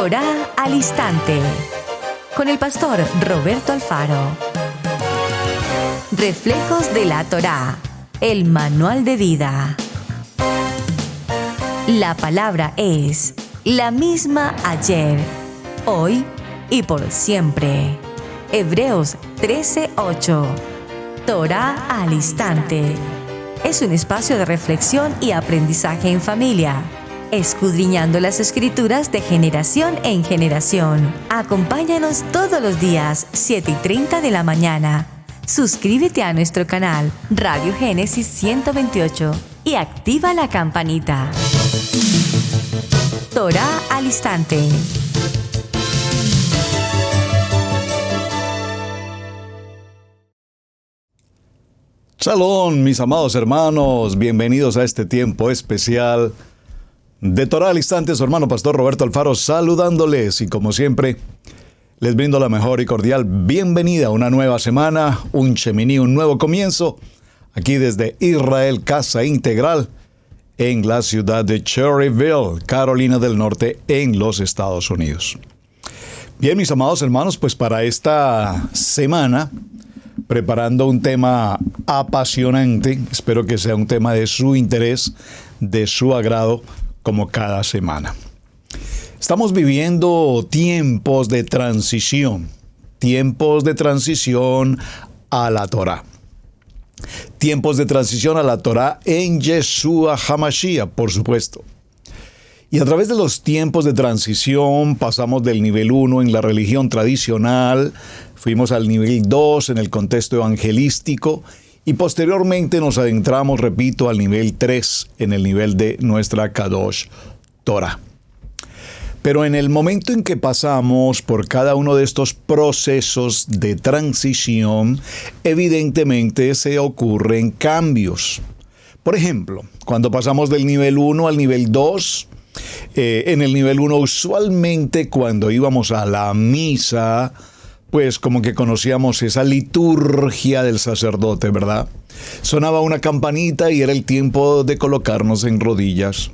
Torá al Instante, con el pastor Roberto Alfaro. Reflejos de la Torá, el manual de vida. La palabra es la misma ayer, hoy y por siempre. Hebreos 13:8. Torá al Instante. Es un espacio de reflexión y aprendizaje en familia, escudriñando las Escrituras de generación en generación. Acompáñanos todos los días, 7:30 de la mañana. Suscríbete a nuestro canal Radio Génesis 128 y activa la campanita. Torá al Instante. Shalom, mis amados hermanos, bienvenidos a este tiempo especial de Torá al Instante. Su hermano pastor Roberto Alfaro saludándoles y como siempre les brindo la mejor y cordial bienvenida a una nueva semana, un Shemini, un nuevo comienzo, aquí desde Israel, Casa Integral, en la ciudad de Cherryville, Carolina del Norte, en los Estados Unidos. Bien, mis amados hermanos, pues para esta semana, preparando un tema apasionante, espero que sea un tema de su interés, de su agrado, como cada semana. Estamos viviendo tiempos de transición a la Torá. Tiempos de transición a la Torá en Yeshua HaMashiach, por supuesto. Y a través de los tiempos de transición pasamos del nivel 1 en la religión tradicional, fuimos al nivel 2 en el contexto evangelístico y posteriormente nos adentramos, repito, al nivel 3 en el nivel de nuestra Kadosh Torah. Pero en el momento en que pasamos por cada uno de estos procesos de transición, evidentemente se ocurren cambios. Por ejemplo, cuando pasamos del nivel 1 al nivel 2, en el nivel 1 usualmente cuando íbamos a la misa, pues como que conocíamos esa liturgia del sacerdote, ¿verdad? Sonaba una campanita y era el tiempo de colocarnos en rodillas.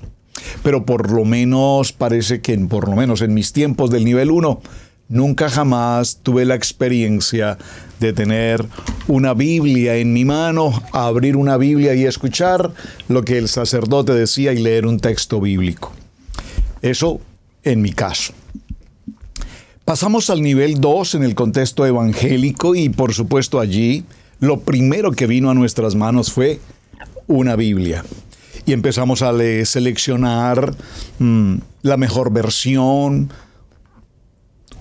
Pero por lo menos parece que por lo menos en mis tiempos del nivel 1, nunca jamás tuve la experiencia de tener una Biblia en mi mano, abrir una Biblia y escuchar lo que el sacerdote decía y leer un texto bíblico. Eso en mi caso. Pasamos al nivel 2 en el contexto evangélico y por supuesto allí lo primero que vino a nuestras manos fue una Biblia. Y empezamos a seleccionar la mejor versión,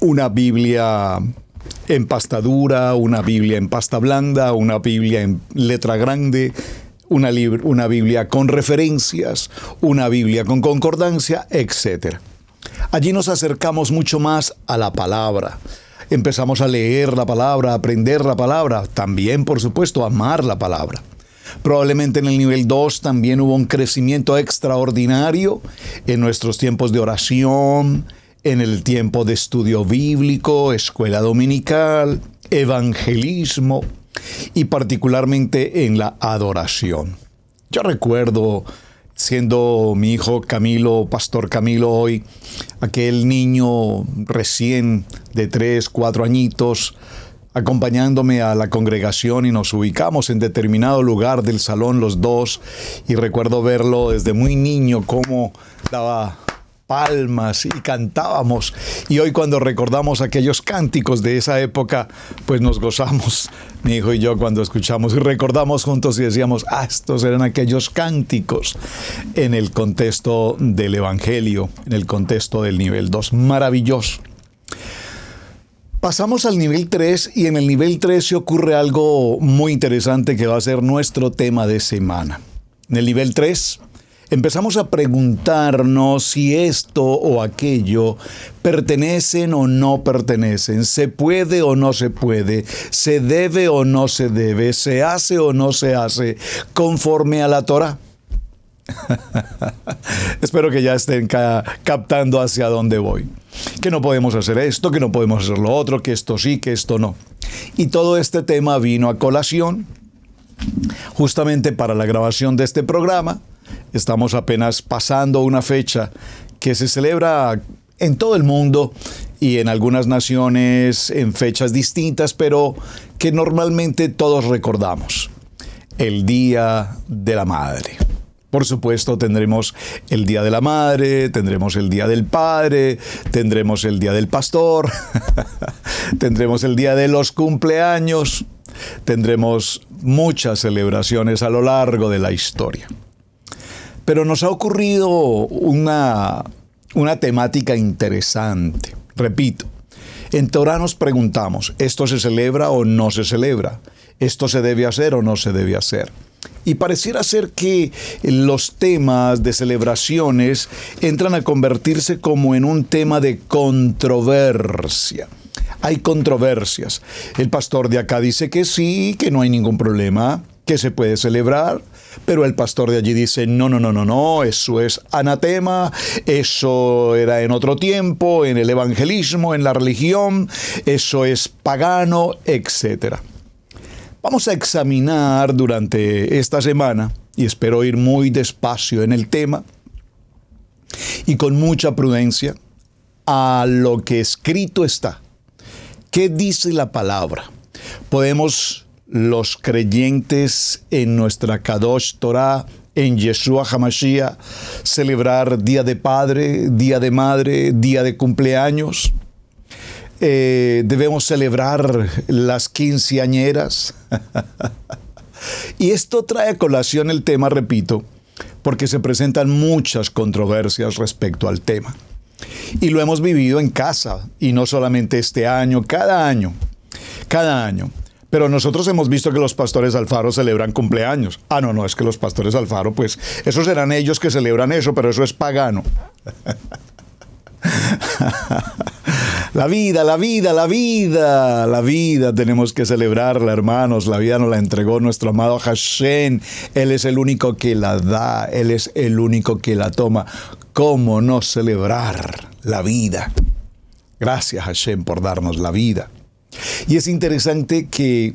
una Biblia en pasta dura, una Biblia en pasta blanda, una Biblia en letra grande, una Biblia con referencias, una Biblia con concordancia, etc. Allí nos acercamos mucho más a la palabra. Empezamos a leer la palabra, a aprender la palabra, también, por supuesto, a amar la palabra. Probablemente en el nivel 2 también hubo un crecimiento extraordinario en nuestros tiempos de oración, en el tiempo de estudio bíblico, escuela dominical, evangelismo y particularmente en la adoración. Yo recuerdo, siendo mi hijo Camilo, Pastor Camilo hoy, aquel niño recién de 3, 4 añitos, acompañándome a la congregación y nos ubicamos en determinado lugar del salón los dos y recuerdo verlo desde muy niño cómo daba palmas y cantábamos y hoy cuando recordamos aquellos cánticos de esa época pues nos gozamos, mi hijo y yo, cuando escuchamos y recordamos juntos y decíamos, estos eran aquellos cánticos en el contexto del evangelio, en el contexto del nivel 2, maravilloso. Pasamos al nivel 3 y en el nivel 3 se ocurre algo muy interesante que va a ser nuestro tema de semana. En el nivel 3 empezamos a preguntarnos si esto o aquello pertenecen o no pertenecen, se puede o no se puede, se debe o no se debe, se hace o no se hace conforme a la Torá. Espero que ya estén captando hacia dónde voy. Que no podemos hacer esto, que no podemos hacer lo otro, que esto sí, que esto no. Y todo este tema vino a colación justamente para la grabación de este programa. Estamos apenas pasando una fecha que se celebra en todo el mundo y en algunas naciones en fechas distintas, pero que normalmente todos recordamos. El Día de la Madre. Por supuesto, tendremos el Día de la Madre, tendremos el Día del Padre, tendremos el Día del Pastor, tendremos el Día de los Cumpleaños, tendremos muchas celebraciones a lo largo de la historia. Pero nos ha ocurrido una temática interesante. Repito, en Torá nos preguntamos, ¿esto se celebra o no se celebra? ¿Esto se debe hacer o no se debe hacer? Y pareciera ser que los temas de celebraciones entran a convertirse como en un tema de controversia. Hay controversias. El pastor de acá dice que sí, que no hay ningún problema, que se puede celebrar, pero el pastor de allí dice, no, eso es anatema, eso era en otro tiempo, en el evangelismo, en la religión, eso es pagano, etc. Vamos a examinar durante esta semana, y espero ir muy despacio en el tema, y con mucha prudencia, a lo que escrito está. ¿Qué dice la palabra? Podemos los creyentes en nuestra Kadosh Torah, en Yeshua HaMashiach, celebrar Día de Padre, Día de Madre, Día de cumpleaños. Debemos celebrar las quinceañeras. Y esto trae a colación el tema, repito, porque se presentan muchas controversias respecto al tema. Y lo hemos vivido en casa, y no solamente este año, cada año. Pero nosotros hemos visto que los pastores Alfaro celebran cumpleaños. No, es que los pastores Alfaro, pues, esos serán ellos que celebran eso, pero eso es pagano. La vida tenemos que celebrarla, hermanos. La vida nos la entregó nuestro amado Hashem. Él es el único que la da, Él es el único que la toma. ¿Cómo no celebrar la vida? Gracias, Hashem, por darnos la vida. Y es interesante que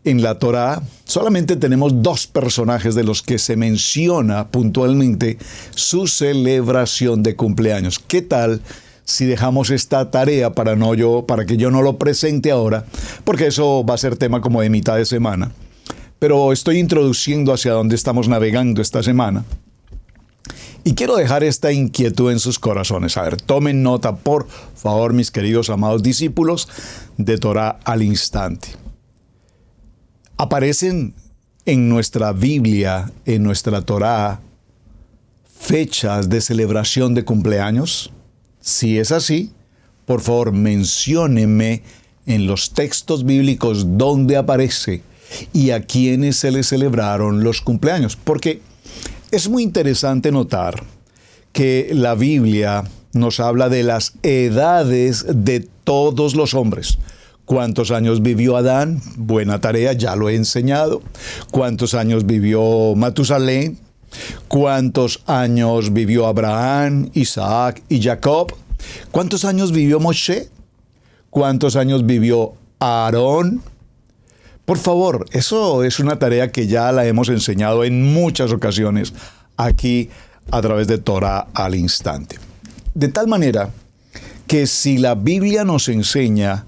en la Torá solamente tenemos 2 personajes de los que se menciona puntualmente su celebración de cumpleaños. ¿Qué tal si dejamos esta tarea para que yo no lo presente ahora? Porque eso va a ser tema como de mitad de semana. Pero estoy introduciendo hacia dónde estamos navegando esta semana. Y quiero dejar esta inquietud en sus corazones. A ver, tomen nota, por favor, mis queridos amados discípulos, de Torá al instante. Aparecen en nuestra Biblia, en nuestra Torá, fechas de celebración de cumpleaños. Si es así, por favor, menciónenme en los textos bíblicos dónde aparece y a quiénes se les celebraron los cumpleaños. Porque es muy interesante notar que la Biblia nos habla de las edades de todos los hombres. ¿Cuántos años vivió Adán? Buena tarea, ya lo he enseñado. ¿Cuántos años vivió Matusalén? ¿Cuántos años vivió Abraham, Isaac y Jacob? ¿Cuántos años vivió Moshe? ¿Cuántos años vivió Aarón? Por favor, eso es una tarea que ya la hemos enseñado en muchas ocasiones aquí a través de Torá al instante. De tal manera que si la Biblia nos enseña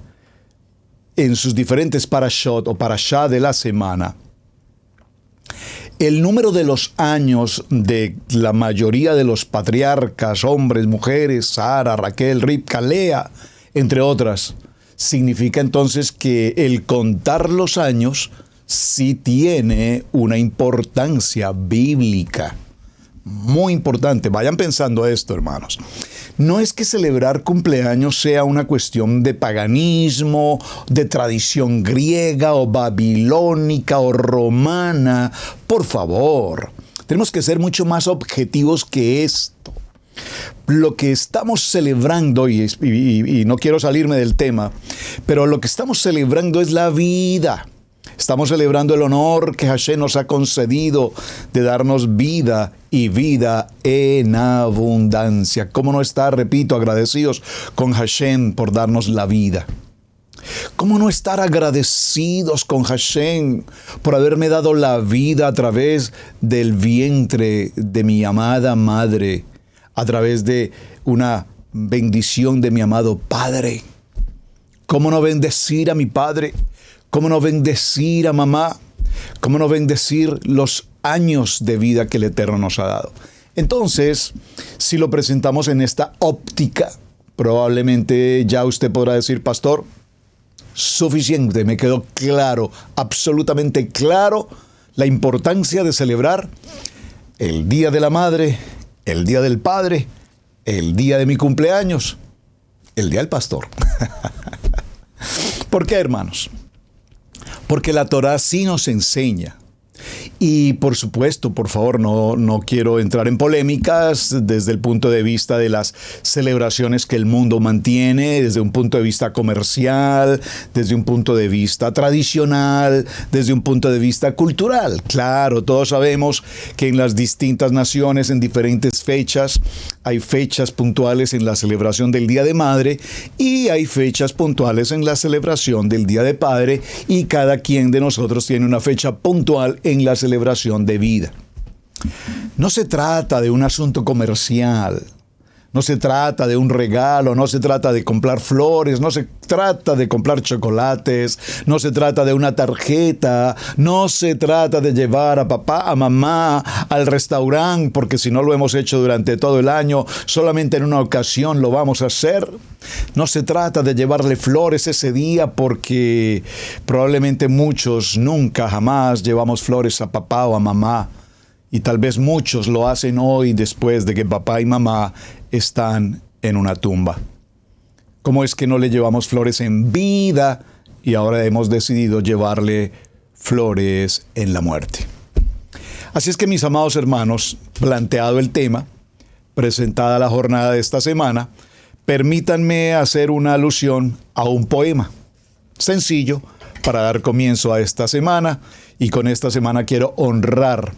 en sus diferentes parashot o parashá de la semana, el número de los años de la mayoría de los patriarcas, hombres, mujeres, Sara, Raquel, Ribca, Lea, entre otras, significa entonces que el contar los años sí tiene una importancia bíblica. Muy importante. Vayan pensando esto, hermanos. No es que celebrar cumpleaños sea una cuestión de paganismo, de tradición griega o babilónica o romana. Por favor, tenemos que ser mucho más objetivos que esto. Lo que estamos celebrando, y no quiero salirme del tema, pero lo que estamos celebrando es la vida. Estamos celebrando el honor que Hashem nos ha concedido de darnos vida y vida en abundancia. ¿Cómo no estar, repito, agradecidos con Hashem por darnos la vida? ¿Cómo no estar agradecidos con Hashem por haberme dado la vida a través del vientre de mi amada madre, a través de una bendición de mi amado Padre? ¿Cómo no bendecir a mi Padre? ¿Cómo no bendecir a mamá? ¿Cómo no bendecir los años de vida que el Eterno nos ha dado? Entonces, si lo presentamos en esta óptica, probablemente ya usted podrá decir, pastor, suficiente, me quedó claro, absolutamente claro, la importancia de celebrar el Día de la Madre, el Día del Padre, el día de mi cumpleaños, el Día del Pastor. ¿Por qué, hermanos? Porque la Torá sí nos enseña. Y por supuesto, por favor, no quiero entrar en polémicas desde el punto de vista de las celebraciones que el mundo mantiene, desde un punto de vista comercial, desde un punto de vista tradicional, desde un punto de vista cultural. Claro, todos sabemos que en las distintas naciones, en diferentes fechas, hay fechas puntuales en la celebración del Día de Madre y hay fechas puntuales en la celebración del Día de Padre, y cada quien de nosotros tiene una fecha puntual en la celebración de vida. No se trata de un asunto comercial, no se trata de un regalo, no se trata de comprar flores, no se trata de comprar chocolates, no se trata de una tarjeta, no se trata de llevar a papá, a mamá al restaurante, porque si no lo hemos hecho durante todo el año, solamente en una ocasión lo vamos a hacer. No se trata de llevarle flores ese día, porque probablemente muchos nunca jamás llevamos flores a papá o a mamá. Y tal vez muchos lo hacen hoy después de que papá y mamá están en una tumba. ¿Cómo es que no le llevamos flores en vida y ahora hemos decidido llevarle flores en la muerte? Así es que, mis amados hermanos, planteado el tema, presentada la jornada de esta semana, permítanme hacer una alusión a un poema sencillo para dar comienzo a esta semana, y con esta semana quiero honrar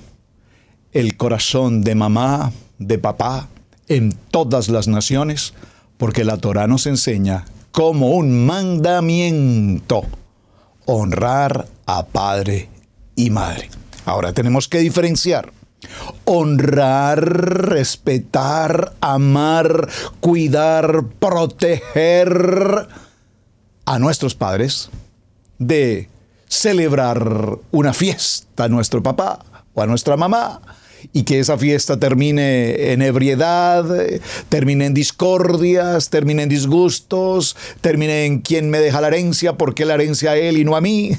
el corazón de mamá, de papá, en todas las naciones, porque la Torá nos enseña como un mandamiento honrar a padre y madre. Ahora tenemos que diferenciar: honrar, respetar, amar, cuidar, proteger a nuestros padres, de celebrar una fiesta a nuestro papá o a nuestra mamá, y que esa fiesta termine en ebriedad, termine en discordias, termine en disgustos, termine en quién me deja la herencia, por qué la herencia a él y no a mí.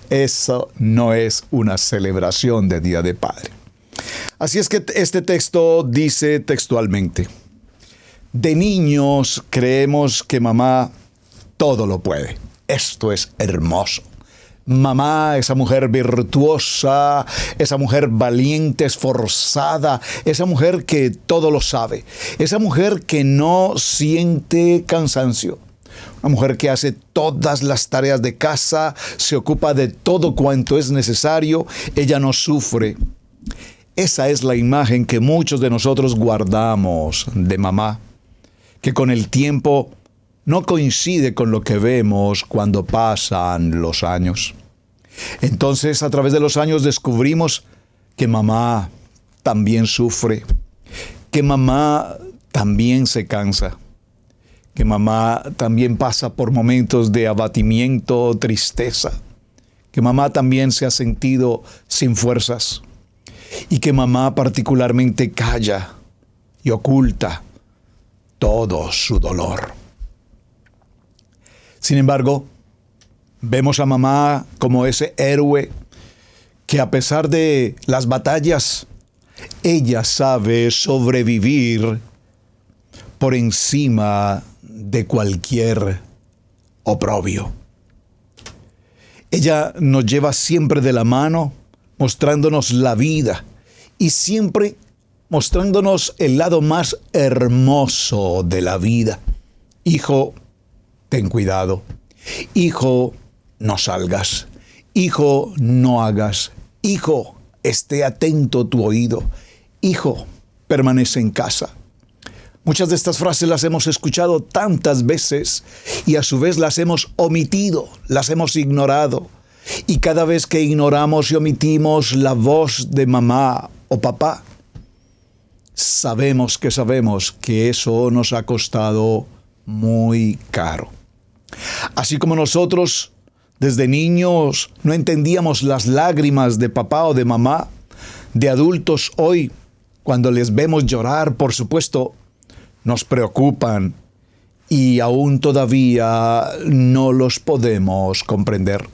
Eso no es una celebración de Día de Padre. Así es que este texto dice textualmente: de niños creemos que mamá todo lo puede. Esto es hermoso. Mamá, esa mujer virtuosa, esa mujer valiente, esforzada, esa mujer que todo lo sabe, esa mujer que no siente cansancio, una mujer que hace todas las tareas de casa, se ocupa de todo cuanto es necesario, ella no sufre. Esa es la imagen que muchos de nosotros guardamos de mamá, que con el tiempo no coincide con lo que vemos cuando pasan los años. Entonces, a través de los años descubrimos que mamá también sufre, que mamá también se cansa, que mamá también pasa por momentos de abatimiento, tristeza, que mamá también se ha sentido sin fuerzas, y que mamá particularmente calla y oculta todo su dolor. Sin embargo, vemos a mamá como ese héroe que, a pesar de las batallas, ella sabe sobrevivir por encima de cualquier oprobio. Ella nos lleva siempre de la mano, mostrándonos la vida y siempre mostrándonos el lado más hermoso de la vida. Hijo, ten cuidado. Hijo, no salgas. Hijo, no hagas. Hijo, esté atento tu oído. Hijo, permanece en casa. Muchas de estas frases las hemos escuchado tantas veces y a su vez las hemos omitido, las hemos ignorado. Y cada vez que ignoramos y omitimos la voz de mamá o papá, sabemos que eso nos ha costado muy caro. Así como nosotros desde niños no entendíamos las lágrimas de papá o de mamá, de adultos hoy, cuando les vemos llorar, por supuesto, nos preocupan y aún todavía no los podemos comprender.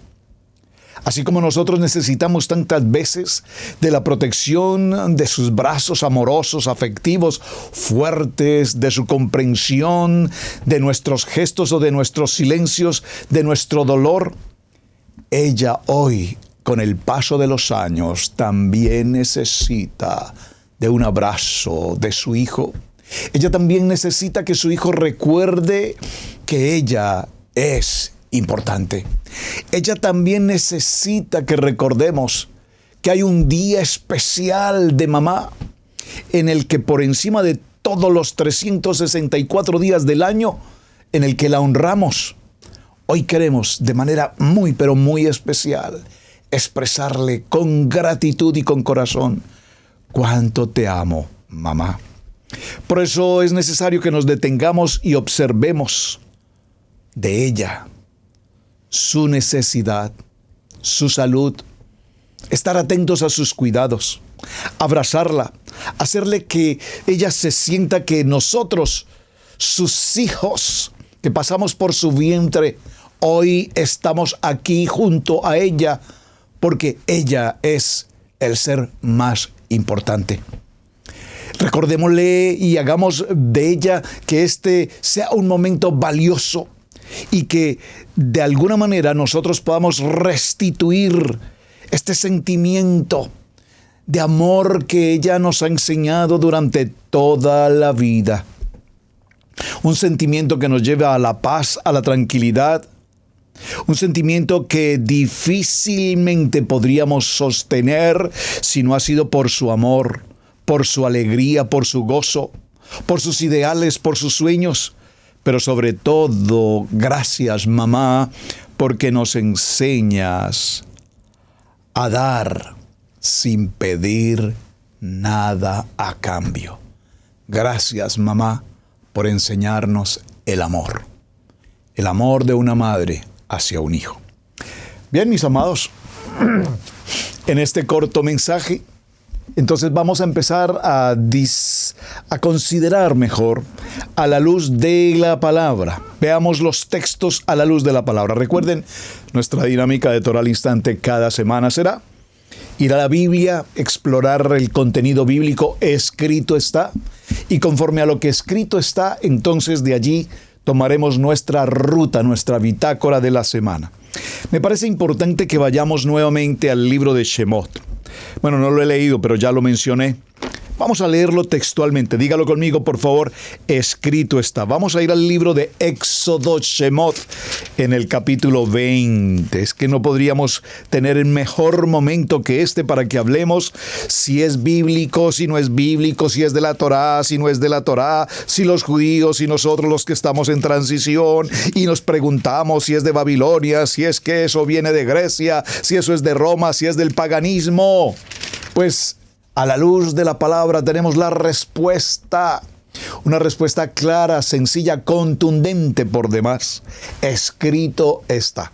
Así como nosotros necesitamos tantas veces de la protección de sus brazos amorosos, afectivos, fuertes, de su comprensión, de nuestros gestos o de nuestros silencios, de nuestro dolor, ella hoy, con el paso de los años, también necesita de un abrazo de su hijo. Ella también necesita que su hijo recuerde que ella es importante. Ella también necesita que recordemos que hay un día especial de mamá en el que por encima de todos los 364 días del año en el que la honramos, hoy queremos de manera muy pero muy especial expresarle con gratitud y con corazón cuánto te amo, mamá. Por eso es necesario que nos detengamos y observemos de ella su necesidad, su salud, estar atentos a sus cuidados, abrazarla, hacerle que ella se sienta que nosotros, sus hijos, que pasamos por su vientre, hoy estamos aquí junto a ella, porque ella es el ser más importante. Recordémosle y hagamos de ella que este sea un momento valioso y que de alguna manera nosotros podamos restituir este sentimiento de amor que ella nos ha enseñado durante toda la vida. Un sentimiento que nos lleva a la paz, a la tranquilidad. Un sentimiento que difícilmente podríamos sostener si no ha sido por su amor, por su alegría, por su gozo, por sus ideales, por sus sueños. Pero sobre todo, gracias, mamá, porque nos enseñas a dar sin pedir nada a cambio. Gracias, mamá, por enseñarnos el amor de una madre hacia un hijo. Bien, mis amados, en este corto mensaje, entonces vamos a empezar a considerar mejor a la luz de la palabra. Veamos los textos a la luz de la palabra. Recuerden, nuestra dinámica de Torah al Instante cada semana será ir a la Biblia, explorar el contenido bíblico, escrito está, y conforme a lo que escrito está, entonces de allí tomaremos nuestra ruta, nuestra bitácora de la semana. Me parece importante que vayamos nuevamente al libro de Shemot. Bueno, no lo he leído, pero ya lo mencioné. Vamos a leerlo textualmente. Dígalo conmigo, por favor. Escrito está. Vamos a ir al libro de Éxodo, Shemot, en el capítulo 20. Es que no podríamos tener el mejor momento que este para que hablemos si es bíblico, si no es bíblico, si es de la Torá, si no es de la Torá, si los judíos y nosotros los que estamos en transición y nos preguntamos si es de Babilonia, si es que eso viene de Grecia, si eso es de Roma, si es del paganismo. Pues a la luz de la palabra tenemos la respuesta, una respuesta clara, sencilla, contundente por demás. Escrito está.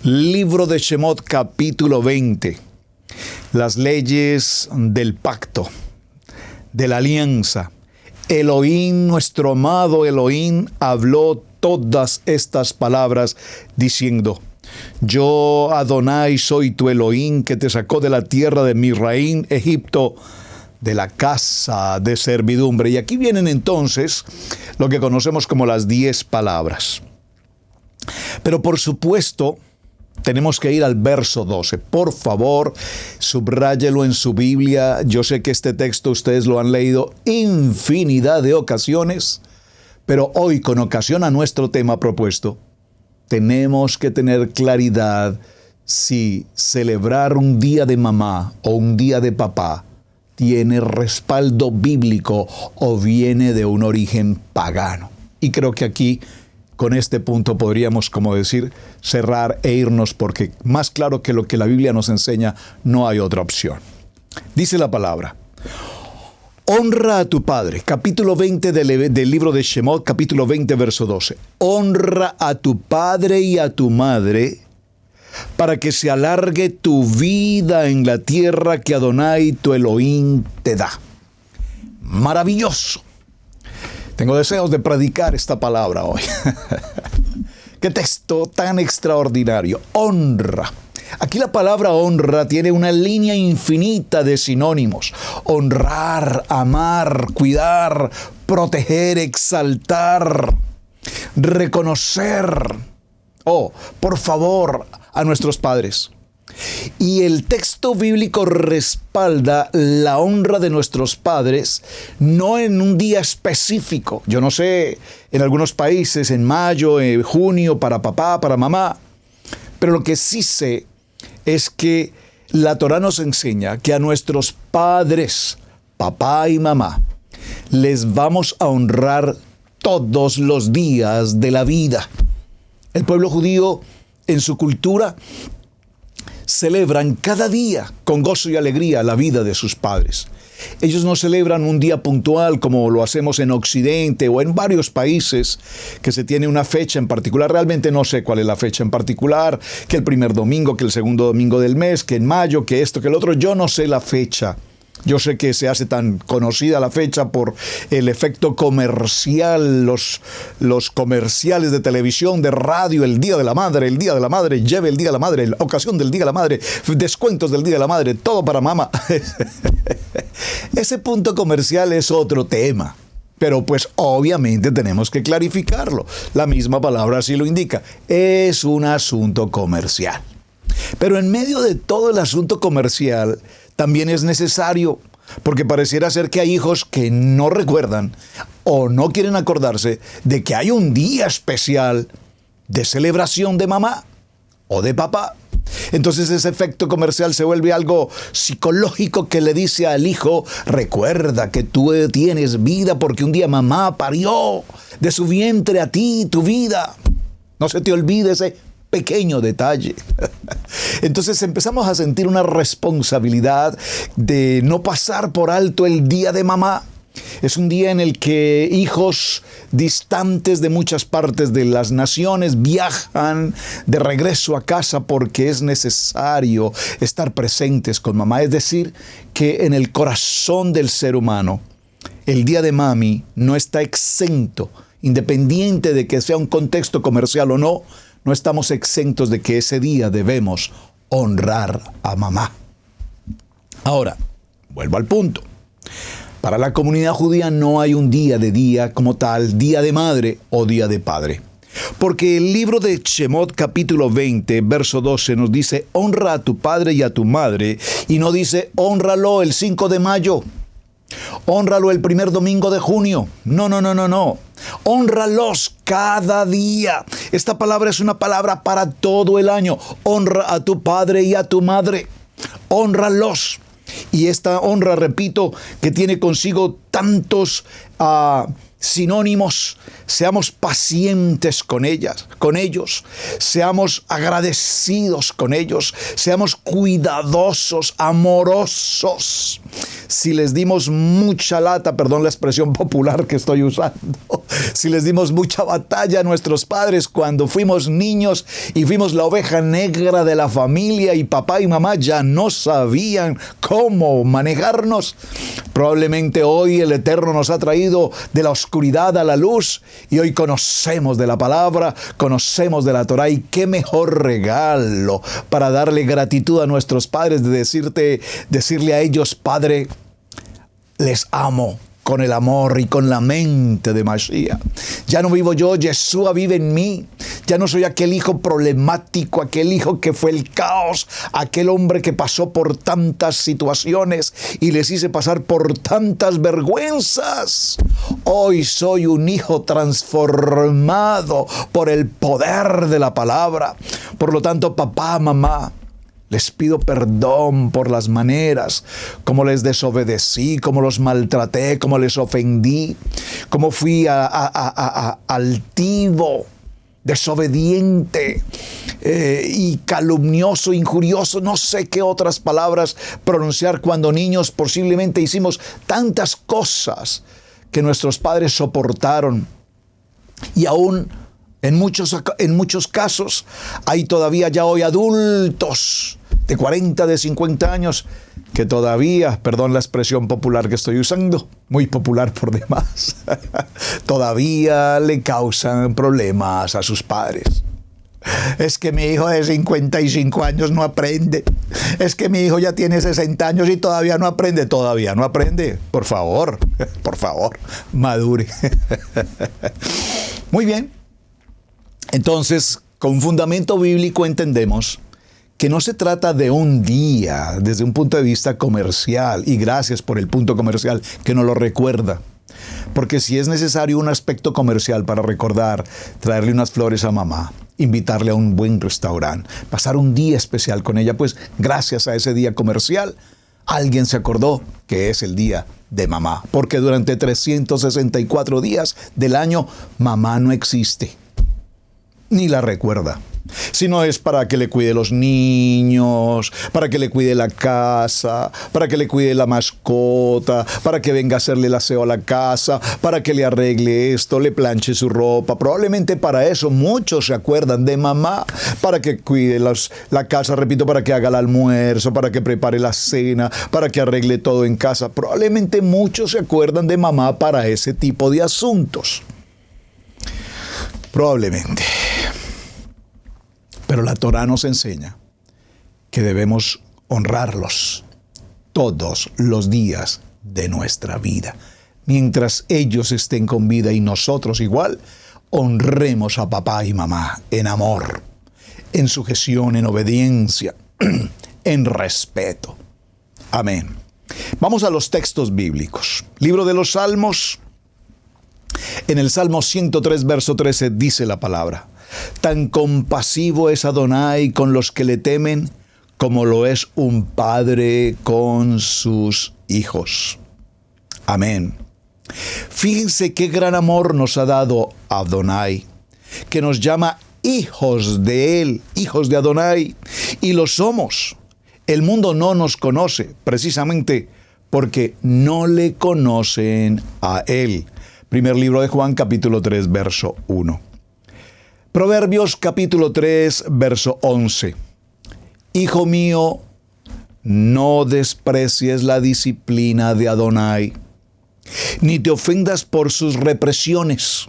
Libro de Shemot, capítulo 20. Las leyes del pacto, de la alianza. Elohim, nuestro amado Elohim, habló todas estas palabras diciendo: Yo, Adonai, soy tu Elohim, que te sacó de la tierra de Misraim, Egipto, de la casa de servidumbre. Y aquí vienen entonces lo que conocemos como las 10 palabras. Pero por supuesto, tenemos que ir al verso 12. Por favor, subráyelo en su Biblia. Yo sé que este texto ustedes lo han leído infinidad de ocasiones, pero hoy, con ocasión a nuestro tema propuesto, tenemos que tener claridad si celebrar un día de mamá o un día de papá tiene respaldo bíblico o viene de un origen pagano. Y creo que aquí, con este punto, podríamos, como decir, cerrar e irnos, porque más claro que lo que la Biblia nos enseña, no hay otra opción. Dice la palabra: Honra a tu padre. Capítulo 20 del libro de Shemot, capítulo 20, verso 12. Honra a tu padre y a tu madre para que se alargue tu vida en la tierra que Adonai tu Elohim te da. Maravilloso. Tengo deseos de predicar esta palabra hoy. Qué texto tan extraordinario. Honra. Aquí la palabra honra tiene una línea infinita de sinónimos. Honrar, amar, cuidar, proteger, exaltar, reconocer. Oh, por favor, a nuestros padres. Y el texto bíblico respalda la honra de nuestros padres, no en un día específico. Yo no sé, en algunos países, en mayo, en junio, para papá, para mamá. Pero lo que sí sé es que la Torá nos enseña que a nuestros padres, papá y mamá, les vamos a honrar todos los días de la vida. El pueblo judío, en su cultura, celebran cada día con gozo y alegría la vida de sus padres. Ellos no celebran un día puntual como lo hacemos en Occidente o en varios países que se tiene una fecha en particular. Realmente no sé cuál es la fecha en particular, que el primer domingo, que el segundo domingo del mes, que en mayo, que esto, que el otro. Yo no sé la fecha. Yo sé que se hace tan conocida la fecha por el efecto comercial, los comerciales de televisión, de radio, el Día de la Madre, lleve el Día de la Madre, la ocasión del Día de la Madre, descuentos del Día de la Madre, todo para mamá. Ese punto comercial es otro tema, pero pues obviamente tenemos que clarificarlo. La misma palabra así lo indica, es un asunto comercial. Pero en medio de todo el asunto comercial, también es necesario, porque pareciera ser que hay hijos que no recuerdan o no quieren acordarse de que hay un día especial de celebración de mamá o de papá. Entonces ese efecto comercial se vuelve algo psicológico que le dice al hijo: recuerda que tú tienes vida porque un día mamá parió de su vientre a ti tu vida. No se te olvide ese pequeño detalle. Entonces empezamos a sentir una responsabilidad de no pasar por alto el día de mamá. Es un día en el que hijos distantes de muchas partes de las naciones viajan de regreso a casa porque es necesario estar presentes con mamá. Es decir, que en el corazón del ser humano, el día de mami no está exento, independiente de que sea un contexto comercial o no. No estamos exentos de que ese día debemos honrar a mamá. Ahora, vuelvo al punto. Para la comunidad judía no hay un día como tal, día de madre o día de padre. Porque el libro de Shemot capítulo 20, verso 12 nos dice: honra a tu padre y a tu madre, y no dice honralo el 5 de mayo. Hónralo el primer domingo de junio. No. Hónralos cada día. Esta palabra es una palabra para todo el año. Honra a tu padre y a tu madre. Hónralos. Y esta honra, repito, que tiene consigo tantos sinónimos. Seamos pacientes con ellos, seamos agradecidos con ellos, seamos cuidadosos, amorosos. Si les dimos mucha lata, perdón la expresión popular que estoy usando, si les dimos mucha batalla a nuestros padres cuando fuimos niños y fuimos la oveja negra de la familia y papá y mamá ya no sabían cómo manejarnos, probablemente hoy el Eterno nos ha traído de la oscuridad a la luz y hoy conocemos de la palabra, conocemos de la Torá, y qué mejor regalo para darle gratitud a nuestros padres de decirle a ellos: Padre, les amo con el amor y con la mente de Mashiach. Ya no vivo yo, Yeshua vive en mí. Ya no soy aquel hijo problemático, aquel hijo que fue el caos, aquel hombre que pasó por tantas situaciones y les hice pasar por tantas vergüenzas. Hoy soy un hijo transformado por el poder de la palabra. Por lo tanto, papá, mamá, les pido perdón por las maneras, como les desobedecí, como los maltraté, como les ofendí, como fui altivo, desobediente y calumnioso, injurioso, no sé qué otras palabras pronunciar cuando niños posiblemente hicimos tantas cosas que nuestros padres soportaron. Y aún en muchos casos hay todavía ya hoy adultos de 40, de 50 años que todavía, perdón la expresión popular que estoy usando, muy popular por demás, todavía le causan problemas a sus padres. Es que mi hijo de 55 años no aprende. Es que mi hijo ya tiene 60 años y todavía no aprende. Todavía no aprende. Por favor, madure. Muy bien. Entonces, con fundamento bíblico entendemos que no se trata de un día desde un punto de vista comercial, y gracias por el punto comercial que nos lo recuerda, porque si es necesario un aspecto comercial para recordar, traerle unas flores a mamá, invitarle a un buen restaurante, pasar un día especial con ella, pues gracias a ese día comercial, alguien se acordó que es el día de mamá, porque durante 364 días del año mamá no existe, ni la recuerda. Sino es para que le cuide los niños, para que le cuide la casa, para que le cuide la mascota, para que venga a hacerle el aseo a la casa, para que le arregle esto, le planche su ropa. Probablemente para eso muchos se acuerdan de mamá, para que cuide la casa, repito, para que haga el almuerzo, para que prepare la cena, para que arregle todo en casa. Probablemente muchos se acuerdan de mamá para ese tipo de asuntos. Probablemente. Pero la Torá nos enseña que debemos honrarlos todos los días de nuestra vida. Mientras ellos estén con vida y nosotros igual, honremos a papá y mamá en amor, en sujeción, en obediencia, en respeto. Amén. Vamos a los textos bíblicos. Libro de los Salmos. En el Salmo 103, verso 13, dice la palabra: tan compasivo es Adonai con los que le temen, como lo es un padre con sus hijos. Amén. Fíjense qué gran amor nos ha dado Adonai, que nos llama hijos de Él, hijos de Adonai, y lo somos. El mundo no nos conoce, precisamente porque no le conocen a Él. Primer libro de Juan, capítulo 3, verso 1. Proverbios capítulo 3, verso 11. Hijo mío, no desprecies la disciplina de Adonai, ni te ofendas por sus represiones,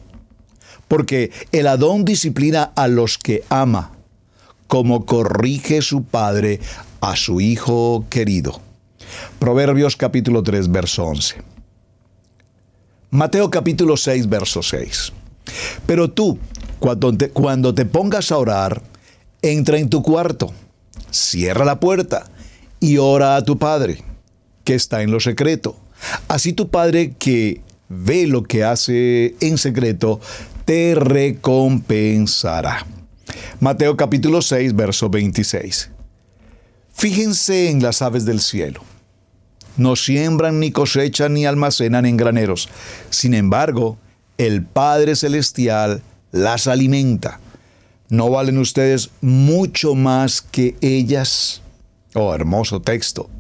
porque el Adón disciplina a los que ama, como corrige su padre a su hijo querido. Proverbios capítulo 3, verso 11. Mateo capítulo 6, verso 6. Pero tú, cuando te pongas a orar, entra en tu cuarto, cierra la puerta y ora a tu Padre, que está en lo secreto. Así tu Padre, que ve lo que hace en secreto, te recompensará. Mateo capítulo 6, verso 26. Fíjense en las aves del cielo. No siembran, ni cosechan, ni almacenan en graneros. Sin embargo, el Padre Celestial las alimenta. ¿No valen ustedes mucho más que ellas? Oh, hermoso texto.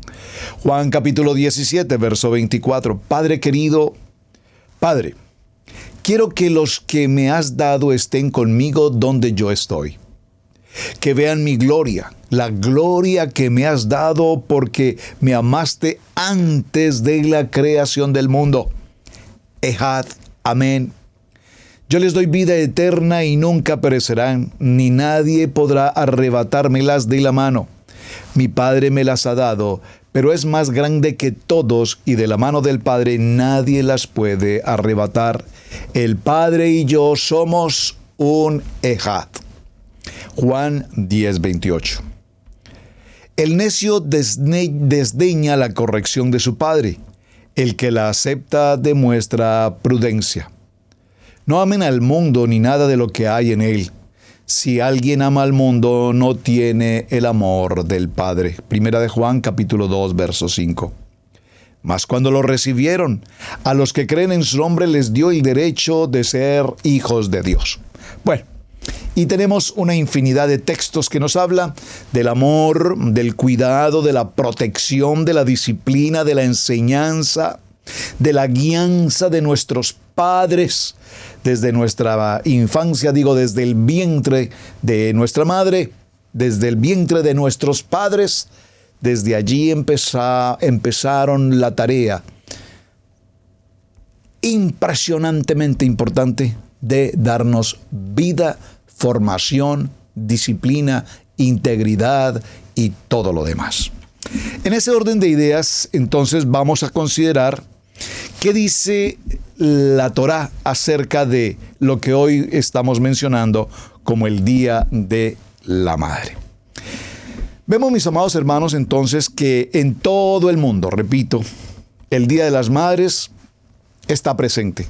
Juan capítulo 17, verso 24. Padre querido, Padre, quiero que los que me has dado estén conmigo donde yo estoy. Que vean mi gloria, la gloria que me has dado porque me amaste antes de la creación del mundo. Ejad, amén. Yo les doy vida eterna y nunca perecerán, ni nadie podrá arrebatármelas de la mano. Mi Padre me las ha dado, pero es más grande que todos y de la mano del Padre nadie las puede arrebatar. El Padre y yo somos un ejad. Juan 10, 28. El necio desdeña la corrección de su padre. El que la acepta demuestra prudencia. No amen al mundo ni nada de lo que hay en él. Si alguien ama al mundo, no tiene el amor del Padre. Primera de Juan, capítulo 2, verso 5. Mas cuando lo recibieron, a los que creen en su nombre les dio el derecho de ser hijos de Dios. Bueno, Y tenemos una infinidad de textos que nos habla del amor, del cuidado, de la protección, de la disciplina, de la enseñanza, de la guianza de nuestros padres desde nuestra infancia, desde el vientre de nuestra madre, desde el vientre de nuestros padres. Desde allí empezaron la tarea impresionantemente importante de darnos vida, formación, disciplina, integridad y todo lo demás. En ese orden de ideas, entonces, vamos a considerar qué dice la Torá acerca de lo que hoy estamos mencionando como el Día de la Madre. Vemos, mis amados hermanos, entonces, que en todo el mundo, repito, el Día de las Madres está presente.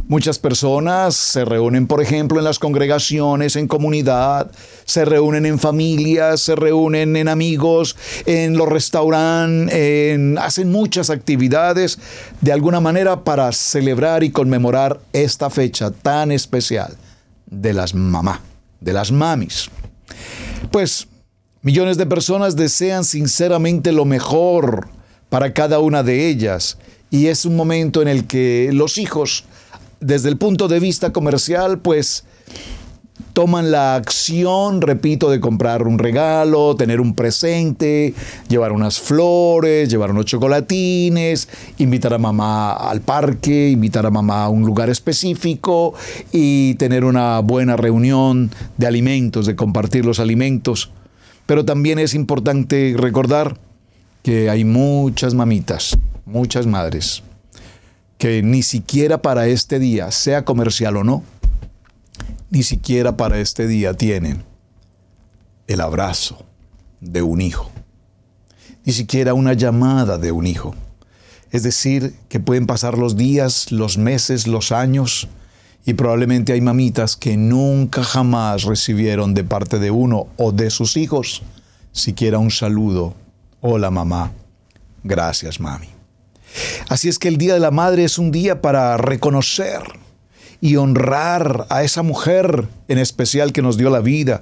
Muchas personas se reúnen, por ejemplo, en las congregaciones, en comunidad, se reúnen en familias, se reúnen en amigos, en los restaurantes, hacen muchas actividades de alguna manera para celebrar y conmemorar esta fecha tan especial de las mamás, de las mamis. Pues millones de personas desean sinceramente lo mejor para cada una de ellas, y es un momento en el que los hijos, desde el punto de vista comercial, pues toman la acción, repito, de comprar un regalo, tener un presente, llevar unas flores, llevar unos chocolatines, invitar a mamá al parque, invitar a mamá a un lugar específico y tener una buena reunión de alimentos, de compartir los alimentos. Pero también es importante recordar que hay muchas mamitas, muchas madres, que ni siquiera para este día, sea comercial o no, ni siquiera para este día tienen el abrazo de un hijo, ni siquiera una llamada de un hijo. Es decir, que pueden pasar los días, los meses, los años, y probablemente hay mamitas que nunca jamás recibieron de parte de uno o de sus hijos siquiera un saludo. Hola mamá, gracias mami. Así es que el Día de la Madre es un día para reconocer y honrar a esa mujer en especial que nos dio la vida,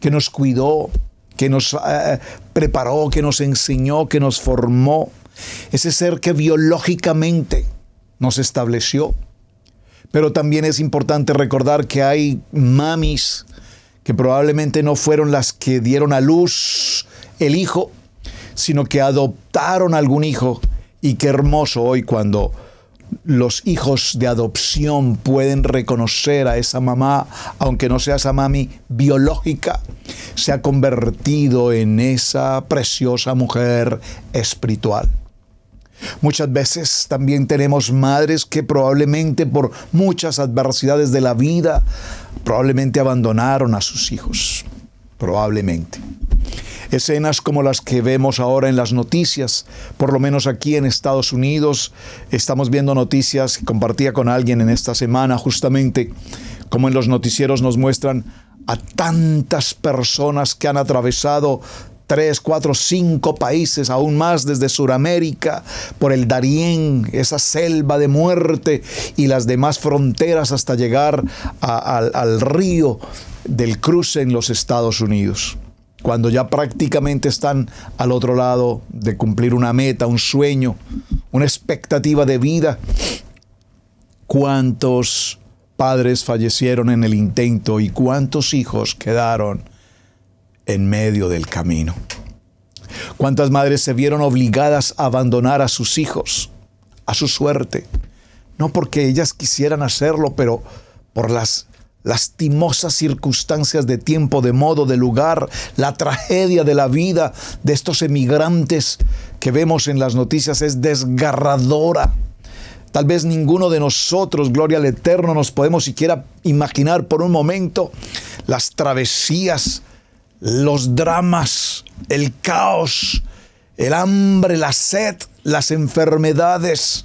que nos cuidó, que nos preparó, que nos enseñó, que nos formó. Ese ser que biológicamente nos estableció. Pero también es importante recordar que hay mamis que probablemente no fueron las que dieron a luz el hijo, sino que adoptaron algún hijo. Y qué hermoso hoy cuando los hijos de adopción pueden reconocer a esa mamá, aunque no sea esa mami biológica, se ha convertido en esa preciosa mujer espiritual. Muchas veces también tenemos madres que probablemente por muchas adversidades de la vida, probablemente abandonaron a sus hijos. Probablemente. Escenas como las que vemos ahora en las noticias, por lo menos aquí en Estados Unidos, estamos viendo noticias que compartía con alguien en esta semana, justamente como en los noticieros nos muestran a tantas personas que han atravesado 3, 4, 5 países, aún más desde Sudamérica, por el Darién, esa selva de muerte y las demás fronteras hasta llegar al río del cruce en los Estados Unidos. Cuando ya prácticamente están al otro lado de cumplir una meta, un sueño, una expectativa de vida. ¿Cuántos padres fallecieron en el intento y cuántos hijos quedaron en medio del camino? ¿Cuántas madres se vieron obligadas a abandonar a sus hijos, a su suerte? No porque ellas quisieran hacerlo, pero por las lastimosas circunstancias de tiempo, de modo, de lugar, la tragedia de la vida de estos emigrantes que vemos en las noticias es desgarradora. Tal vez ninguno de nosotros, gloria al Eterno, nos podemos siquiera imaginar por un momento las travesías, los dramas, el caos, el hambre, la sed, las enfermedades,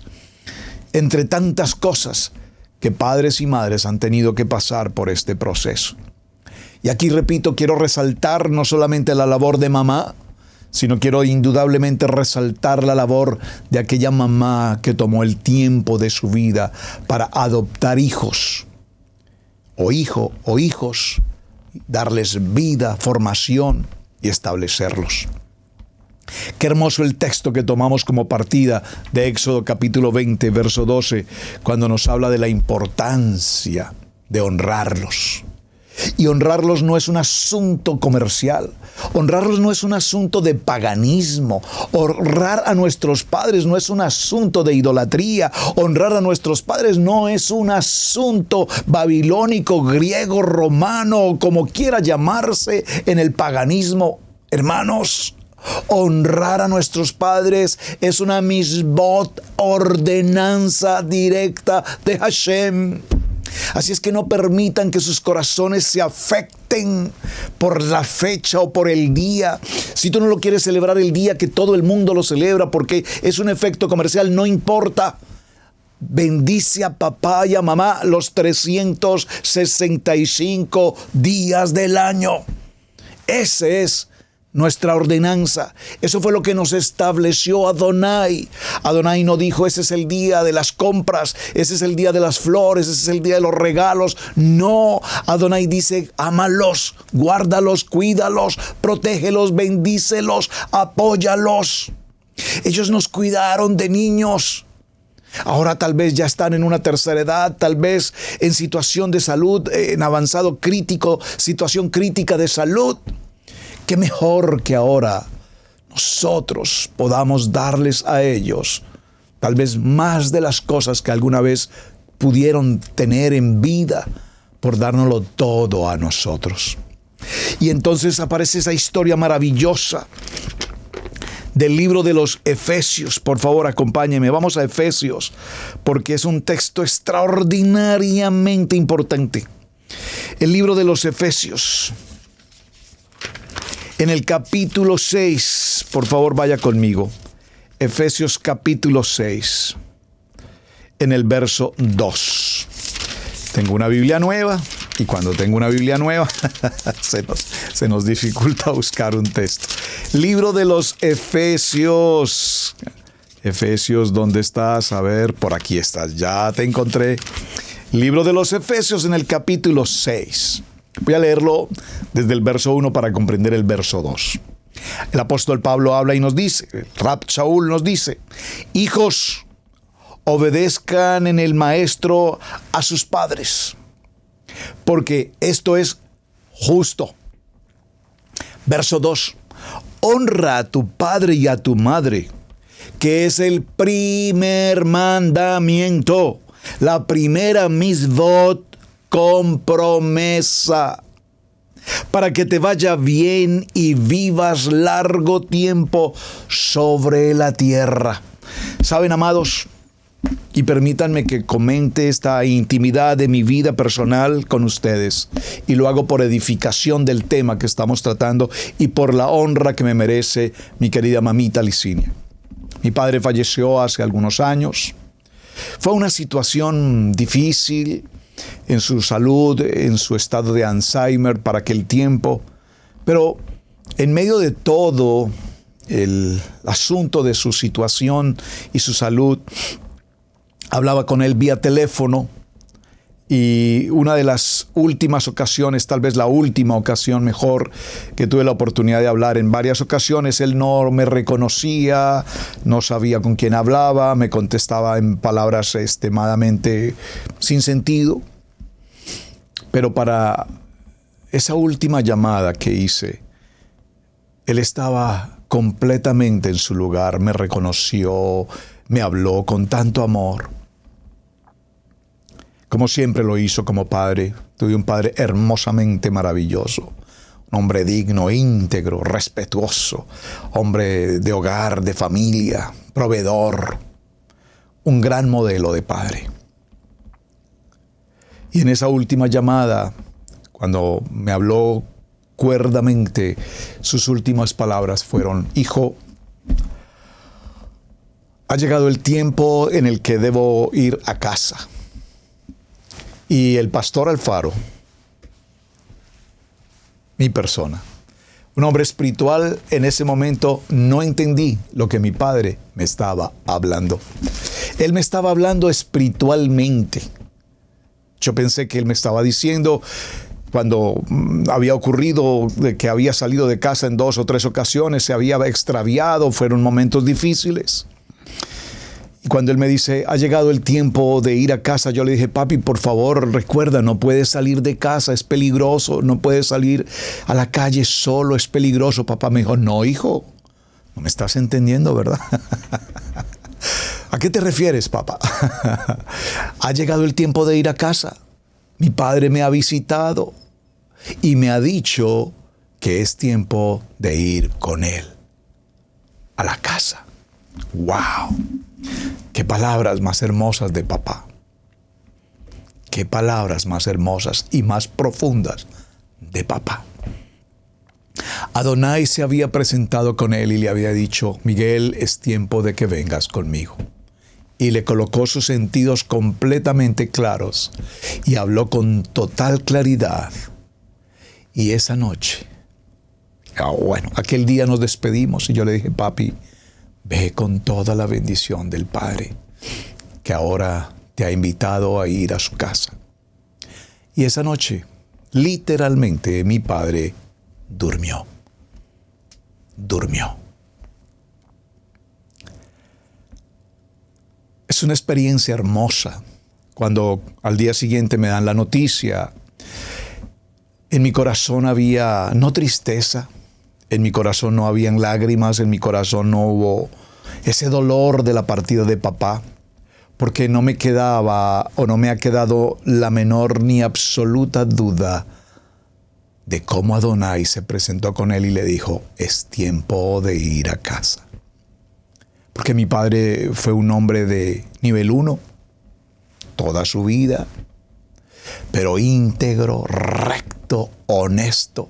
entre tantas cosas que padres y madres han tenido que pasar por este proceso. Y aquí, repito, quiero resaltar no solamente la labor de mamá, sino quiero indudablemente resaltar la labor de aquella mamá que tomó el tiempo de su vida para adoptar hijos, o hijo, o hijos, darles vida, formación y establecerlos. Qué hermoso el texto que tomamos como partida de Éxodo capítulo 20, verso 12, cuando nos habla de la importancia de honrarlos. Y honrarlos no es un asunto comercial. Honrarlos no es un asunto de paganismo. Honrar a nuestros padres no es un asunto de idolatría. Honrar a nuestros padres no es un asunto babilónico, griego, romano, como quiera llamarse en el paganismo. Hermanos, honrar a nuestros padres es una misbot, ordenanza directa de Hashem. Así es que no permitan que sus corazones se afecten por la fecha o por el día. Si tú no lo quieres celebrar el día que todo el mundo lo celebra porque es un efecto comercial, no importa. Bendice a papá y a mamá los 365 días del año. Ese es nuestra ordenanza. Eso fue lo que nos estableció Adonai. Adonai no dijo, ese es el día de las compras, ese es el día de las flores, ese es el día de los regalos. No, Adonai dice, ámalos, guárdalos, cuídalos, protégelos, bendícelos, apóyalos. Ellos nos cuidaron de niños. Ahora tal vez ya están en una tercera edad, tal vez en situación de salud, en avanzado crítico, situación crítica de salud. Qué mejor que ahora nosotros podamos darles a ellos tal vez más de las cosas que alguna vez pudieron tener en vida por dárnoslo todo a nosotros. Y entonces aparece esa historia maravillosa del libro de los Efesios. Por favor, acompáñenme. Vamos a Efesios, porque es un texto extraordinariamente importante. El libro de los Efesios. En el capítulo 6, por favor vaya conmigo, Efesios capítulo 6, en el verso 2. Tengo una Biblia nueva y cuando tengo una Biblia nueva se nos dificulta buscar un texto. Libro de los Efesios. Efesios, ¿dónde estás? A ver, por aquí estás, ya te encontré. Libro de los Efesios en el capítulo 6. Voy a leerlo desde el verso 1 para comprender el verso 2. El apóstol Pablo habla y nos dice, Rab Shaul nos dice, hijos, obedezcan en el maestro a sus padres, porque esto es justo. Verso 2, honra a tu padre y a tu madre, que es el primer mandamiento, la primera misvot, con promesa, para que te vaya bien y vivas largo tiempo sobre la tierra. ¿Saben, amados? Y permítanme que comente esta intimidad de mi vida personal con ustedes. Y lo hago por edificación del tema que estamos tratando y por la honra que me merece mi querida mamita Licinia. Mi padre falleció hace algunos años. Fue una situación difícil en su salud, en su estado de Alzheimer para aquel tiempo. Pero en medio de todo el asunto de su situación y su salud, hablaba con él vía teléfono y una de las últimas ocasiones, tal vez la última ocasión mejor, que tuve la oportunidad de hablar en varias ocasiones, él no me reconocía, no sabía con quién hablaba, me contestaba en palabras extremadamente sin sentido. Pero para esa última llamada que hice, él estaba completamente en su lugar, me reconoció, me habló con tanto amor. Como siempre lo hizo como padre. Tuve un padre hermosamente maravilloso, un hombre digno, íntegro, respetuoso, hombre de hogar, de familia, proveedor, un gran modelo de padre. Y en esa última llamada, cuando me habló cuerdamente, sus últimas palabras fueron: hijo, ha llegado el tiempo en el que debo ir a casa. Y el pastor Alfaro, mi persona, un hombre espiritual, en ese momento no entendí lo que mi padre me estaba hablando. Él me estaba hablando espiritualmente. Yo pensé que él me estaba diciendo, cuando había ocurrido de que había salido de casa en 2 o 3 ocasiones, se había extraviado, fueron momentos difíciles. Y cuando él me dice, ha llegado el tiempo de ir a casa, yo le dije, papi, por favor, recuerda, no puedes salir de casa, es peligroso, no puedes salir a la calle solo, es peligroso. Papá me dijo, no, hijo, no me estás entendiendo, ¿verdad? ¿A qué te refieres, papá? Ha llegado el tiempo de ir a casa. Mi padre me ha visitado y me ha dicho que es tiempo de ir con él a la casa. ¡Wow! ¡Qué palabras más hermosas de papá! ¡Qué palabras más hermosas y más profundas de papá! Adonai se había presentado con él y le había dicho, Miguel, es tiempo de que vengas conmigo. Y le colocó sus sentidos completamente claros y habló con total claridad. Y esa noche, aquel día nos despedimos y yo le dije, papi, ve con toda la bendición del Padre, que ahora te ha invitado a ir a su casa. Y esa noche, literalmente, mi padre durmió. Es una experiencia hermosa. Cuando al día siguiente me dan la noticia, en mi corazón había no tristeza, en mi corazón no habían lágrimas, en mi corazón no hubo ese dolor de la partida de papá, porque no me quedaba o no me ha quedado la menor ni absoluta duda de cómo Adonai se presentó con él y le dijo, es tiempo de ir a casa. Porque mi padre fue un hombre de nivel 1 toda su vida, pero íntegro, recto, honesto.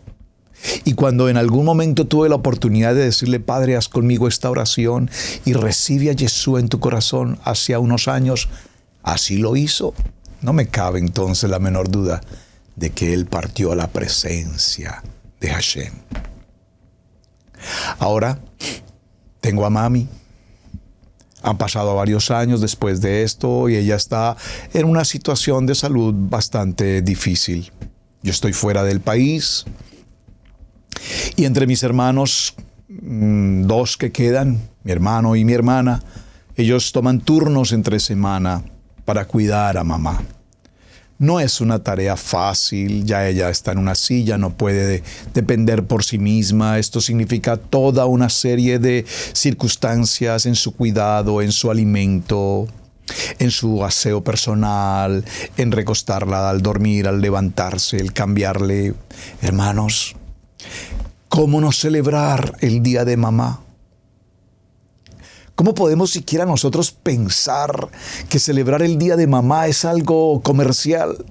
Y cuando en algún momento tuve la oportunidad de decirle, Padre, haz conmigo esta oración y recibe a Yeshua en tu corazón hace unos años, así lo hizo. No me cabe entonces la menor duda de que él partió a la presencia de Hashem. Ahora tengo a mami. Han pasado varios años después de esto y ella está en una situación de salud bastante difícil. Yo estoy fuera del país y entre mis hermanos, 2 que quedan, mi hermano y mi hermana, ellos toman turnos entre semana para cuidar a mamá. No es una tarea fácil, ya ella está en una silla, no puede depender por sí misma. Esto significa toda una serie de circunstancias en su cuidado, en su alimento, en su aseo personal, en recostarla al dormir, al levantarse, el cambiarle. Hermanos, ¿cómo no celebrar el día de mamá? ¿Cómo podemos siquiera nosotros pensar que celebrar el Día de Mamá es algo comercial?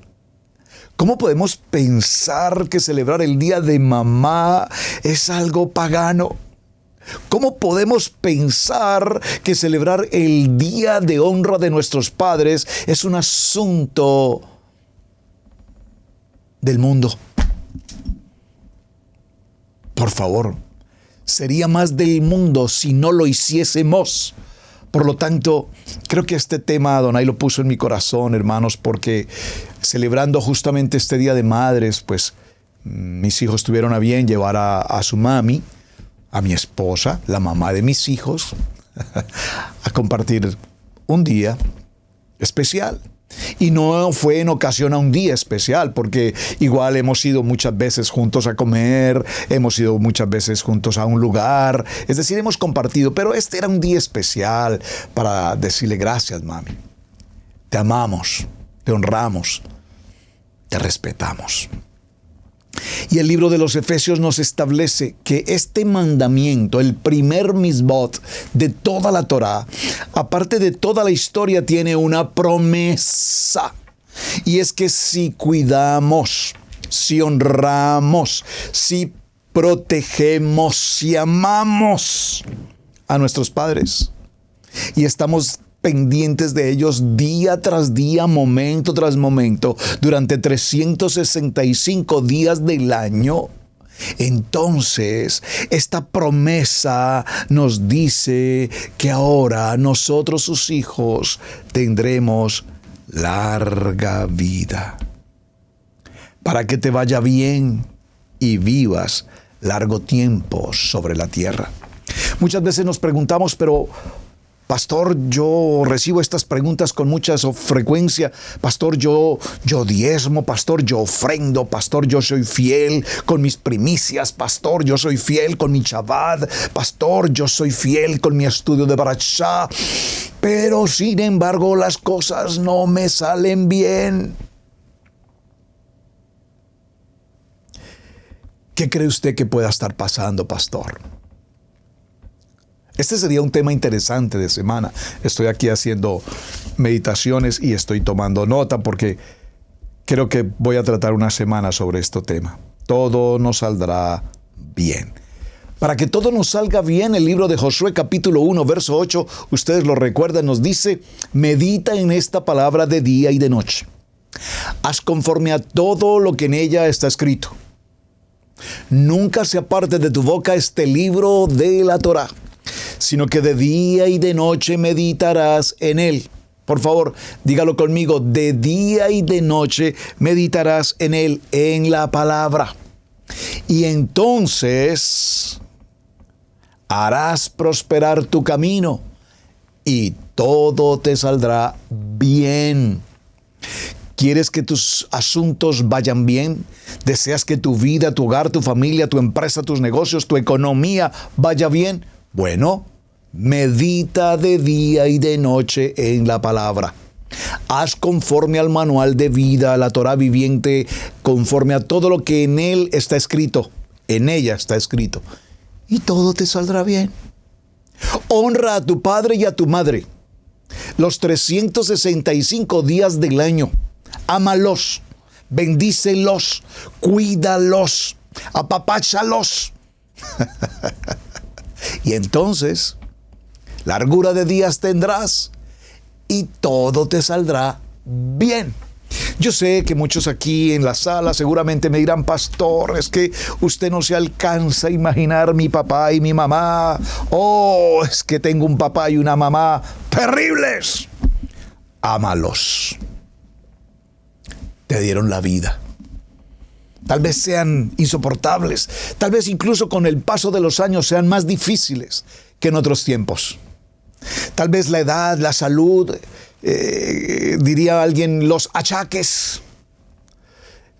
¿Cómo podemos pensar que celebrar el Día de Mamá es algo pagano? ¿Cómo podemos pensar que celebrar el Día de Honra de nuestros padres es un asunto del mundo? Por favor. Sería más del mundo si no lo hiciésemos. Por lo tanto, creo que este tema Adonai lo puso en mi corazón, hermanos, porque celebrando justamente este Día de Madres, pues mis hijos tuvieron a bien llevar a su mami, a mi esposa, la mamá de mis hijos, a compartir un día especial. Y no fue en ocasión a un día especial, porque igual hemos ido muchas veces juntos a comer, hemos ido muchas veces juntos a un lugar, es decir, hemos compartido, pero este era un día especial para decirle gracias, mami. Te amamos, te honramos, te respetamos. Y el libro de los Efesios nos establece que este mandamiento, el primer misbot de toda la Torá, aparte de toda la historia, tiene una promesa. Y es que si cuidamos, si honramos, si protegemos, si amamos a nuestros padres y estamos pendientes de ellos día tras día, momento tras momento, durante 365 días del año, entonces esta promesa nos dice que ahora nosotros, sus hijos, tendremos larga vida. para que te vaya bien y vivas largo tiempo sobre la tierra. Muchas veces nos preguntamos, pero pastor, yo recibo estas preguntas con mucha frecuencia. Pastor, yo diezmo. Pastor, yo ofrendo. Pastor, yo soy fiel con mis primicias. Pastor, yo soy fiel con mi Shabbat. Pastor, yo soy fiel con mi estudio de Parashá. Pero sin embargo las cosas no me salen bien. ¿Qué cree usted que pueda estar pasando, pastor? Este sería un tema interesante de semana. Estoy aquí haciendo meditaciones y estoy tomando nota porque creo que voy a tratar una semana sobre este tema. Todo nos saldrá bien. Para que todo nos salga bien, el libro de Josué capítulo 1, verso 8, ustedes lo recuerdan, nos dice: medita en esta palabra de día y de noche. Haz conforme a todo lo que en ella está escrito. Nunca se aparte de tu boca este libro de la Torá, sino que de día y de noche meditarás en él. Por favor, dígalo conmigo: de día y de noche meditarás en él, en la palabra. Y entonces harás prosperar tu camino y todo te saldrá bien. ¿Quieres que tus asuntos vayan bien? ¿Deseas que tu vida, tu hogar, tu familia, tu empresa, tus negocios, tu economía vaya bien? Bueno, medita de día y de noche en la palabra. Haz conforme al manual de vida, a la Torá viviente, conforme a todo lo que en él está escrito. En ella está escrito. Y todo te saldrá bien. Honra a tu padre y a tu madre los 365 días del año. Ámalos, bendícelos, cuídalos, apapáchalos. Y entonces, largura de días tendrás y todo te saldrá bien. Yo sé que muchos aquí en la sala seguramente me dirán: pastor, es que usted no se alcanza a imaginar mi papá y mi mamá. Oh, es que tengo un papá y una mamá terribles. Ámalos. Te dieron la vida. Tal vez sean insoportables, tal vez incluso con el paso de los años sean más difíciles que en otros tiempos. Tal vez la edad, la salud, diría alguien, los achaques.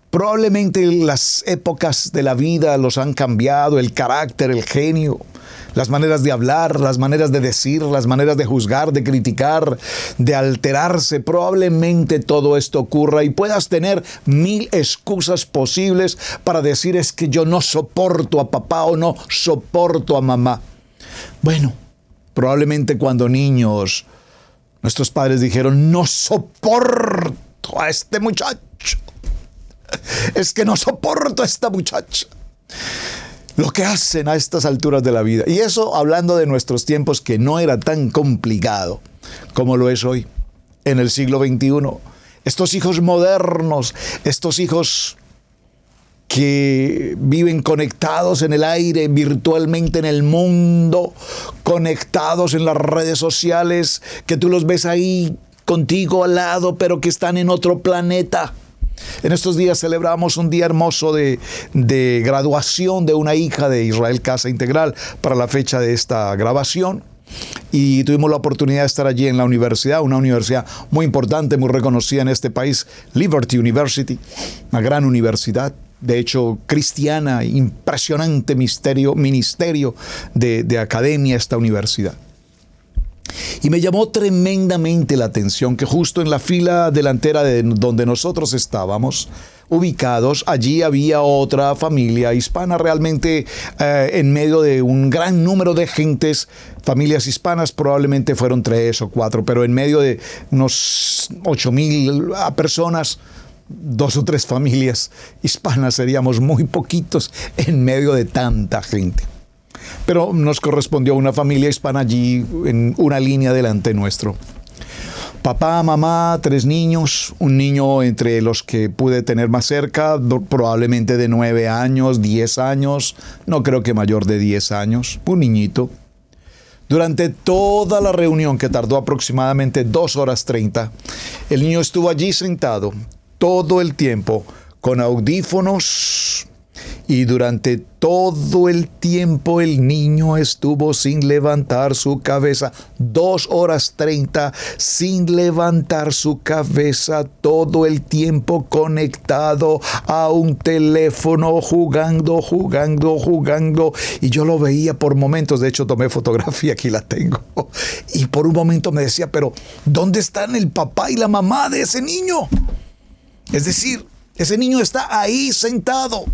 Probablemente las épocas de la vida los han cambiado, el carácter, el genio, las maneras de hablar, las maneras de decir, las maneras de juzgar, de criticar, de alterarse. Probablemente todo esto ocurra y puedas tener 1000 excusas posibles para decir: es que yo no soporto a papá o no soporto a mamá. Bueno, probablemente cuando niños nuestros padres dijeron: no soporto a este muchacho. Es que no soporto a esta muchacha. Lo que hacen a estas alturas de la vida. Y eso hablando de nuestros tiempos, que no era tan complicado como lo es hoy, en el siglo XXI. Estos hijos modernos, estos hijos que viven conectados en el aire, virtualmente en el mundo, conectados en las redes sociales, que tú los ves ahí contigo al lado, pero que están en otro planeta. En estos días celebramos un día hermoso de graduación de una hija de Israel Casa Integral para la fecha de esta grabación. Y tuvimos la oportunidad de estar allí en la universidad, una universidad muy importante, muy reconocida en este país, Liberty University, una gran universidad, de hecho cristiana, impresionante ministerio de academia esta universidad. Y me llamó tremendamente la atención que justo en la fila delantera de donde nosotros estábamos ubicados, allí había otra familia hispana, realmente en medio de un gran número de gentes, familias hispanas, probablemente fueron 3 o 4, pero en medio de unos 8,000 personas, 2 o 3 familias hispanas, seríamos muy poquitos en medio de tanta gente. Pero nos correspondió una familia hispana allí en una línea delante nuestro. Papá, mamá, 3 niños, un niño entre los que pude tener más cerca, probablemente de 9 años, 10 años, no creo que mayor de 10 años, un niñito. Durante toda la reunión, que tardó aproximadamente 2 horas 30, el niño estuvo allí sentado todo el tiempo con audífonos, y durante todo el tiempo el niño estuvo sin levantar su cabeza. 2 horas 30 sin levantar su cabeza, todo el tiempo conectado a un teléfono, jugando. Y yo lo veía por momentos. De hecho, tomé fotografía, aquí la tengo. Y por un momento me decía, pero ¿dónde están el papá y la mamá de ese niño? Es decir, ese niño está ahí sentado,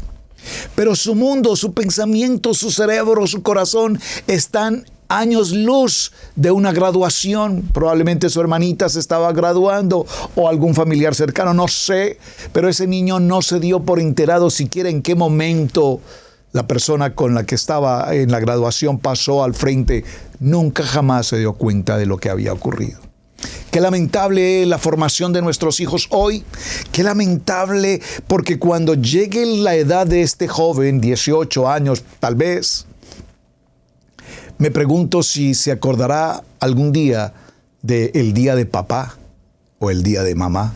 pero su mundo, su pensamiento, su cerebro, su corazón están años luz de una graduación. Probablemente su hermanita se estaba graduando o algún familiar cercano, no sé. Pero ese niño no se dio por enterado siquiera en qué momento la persona con la que estaba en la graduación pasó al frente. Nunca jamás se dio cuenta de lo que había ocurrido. Qué lamentable la formación de nuestros hijos hoy. Qué lamentable, porque cuando llegue la edad de este joven, 18 años tal vez, me pregunto si se acordará algún día del día de papá o el día de mamá.